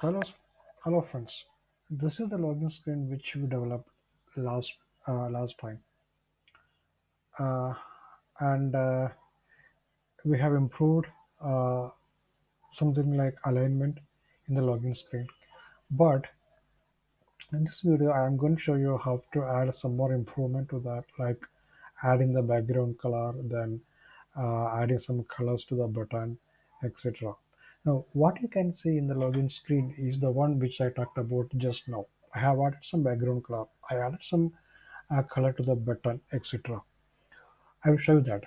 Hello, hello friends. This is the login screen which we developed last last time, uh, and we have improved uh, something like alignment in the login screen. But in this video, I am going to show you how to add some more improvement to that, like adding the background color, then adding some colors to the button, etc. Now, what you can see in the login screen is the one which I talked about just now. I have added some background color. I added some color to the button, etc. I will show you that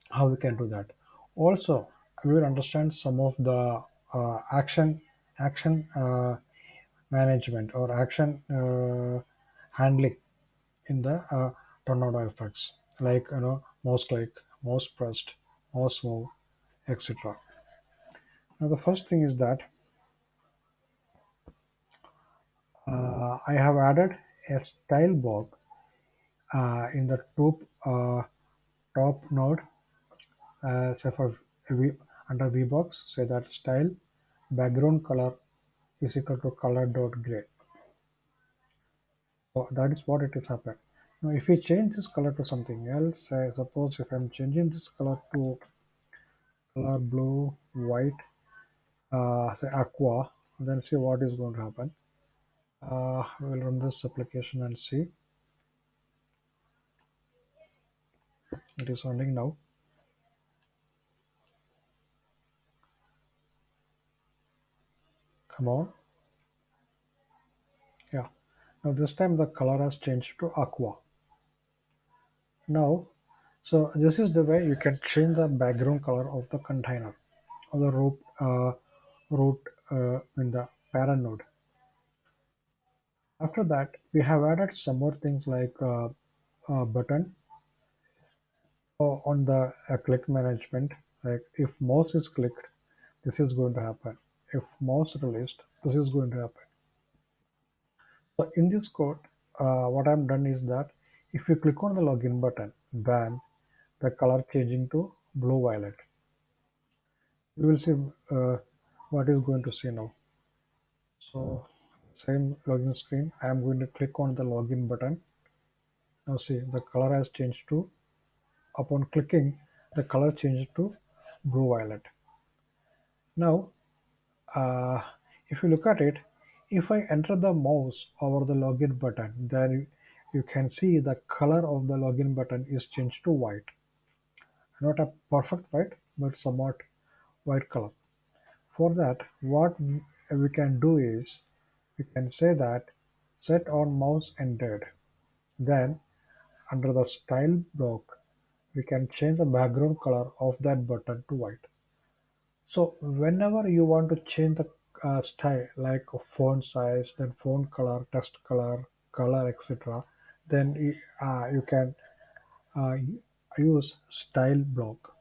how we can do that. Also, we will understand some of the action management or action handling in the Tornadofx, like mouse click, mouse pressed, mouse move, etc. Now the first thing is that I have added a style block in the top node. Say for v, under VBox, say that style background color is equal to color dot gray. So that is what it is happened. Now if we change this color to something else, suppose if I'm changing this color to color blue, white, say aqua, then see what is going to happen. We'll run this application and see. It is running now. Come on. Yeah. Now this time the color has changed to aqua. Now, so this is the way you can change the background color of the container or the root in the parent node. After that, we have added some more things like button on the click management. Like if mouse is clicked, this is going to happen. If mouse released, this is going to happen. So in this code, what I've done is that if you click on the login button, then the color changing to blue violet. You will see what is going to see now. So same login screen. I am going to click on the login button. Now see the color has changed to, upon clicking, the color changed to blue violet. Now uh, if you look at it, if I enter the mouse over the login button, then you can see the color of the login button is changed to white. Not a perfect white, but somewhat white color. For that, what we can do is we can say that set on mouse entered. Then under the style block, we can change the background color of that button to white. So whenever you want to change the style, like a font size, then font color, text color, etc., then you can uh, use style block.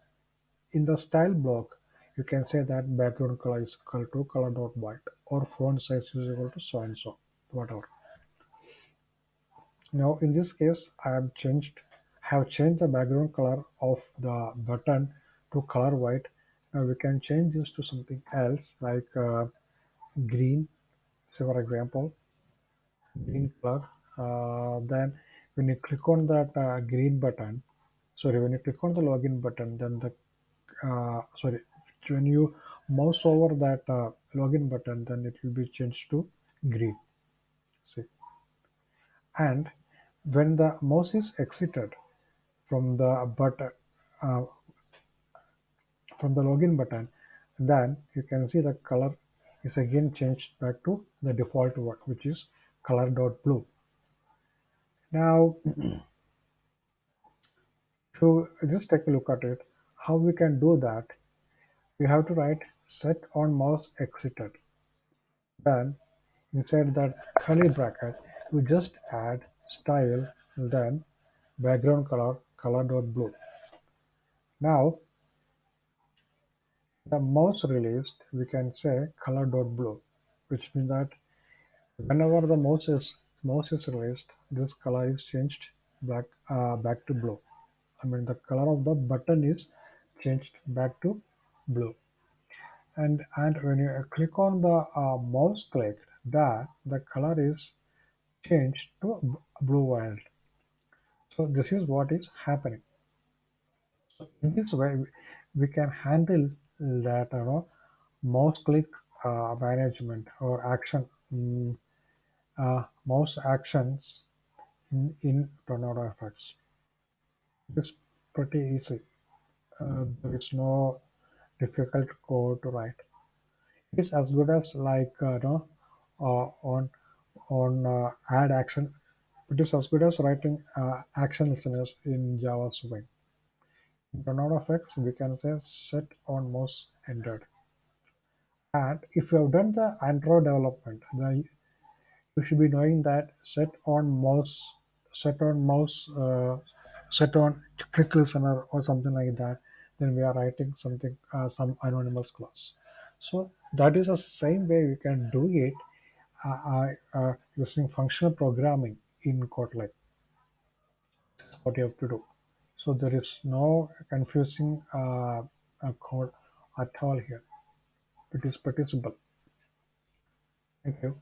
In the style block, you can say that background color is equal to color dot white or font size is equal to so and so, whatever. Now in this case, have changed the background color of the button to color white. Now we can change this to something else like green. So for example, green color. Then when you click on that green button, sorry, when you click on the login button, then the sorry, when you mouse over that login button, then it will be changed to green. See, and when the mouse is exited from the button, uh, from the login button, then you can see the color is again changed back to the default one, which is color dot blue. Now, to just take a look at it, how we can do that, we have to write set on mouse exited. Then inside that curly bracket, we just add style, then background color, color dot blue. Now, the mouse released, we can say color dot blue, which means that whenever the mouse is released, this color is changed back to blue. I mean the color of the button is changed back to blue. And when you click on the mouse click, that the color is changed to blue wild. So this is what is happening. In this way, we can handle that mouse click management or mouse actions in Tornadofx. It's pretty easy. There is no difficult code to write. It's as good as like on add action. It is as good as writing action listeners in Java Swing. In Tornadofx, we can say set on mouse entered. And if you have done the Android development, then you should be knowing that set on mouse, set on click listener or something like that. Then we are writing something, some anonymous class. So that is the same way we can do it using functional programming in Kotlin. What you have to do. So there is no confusing code at all here. It is pretty simple. Thank you.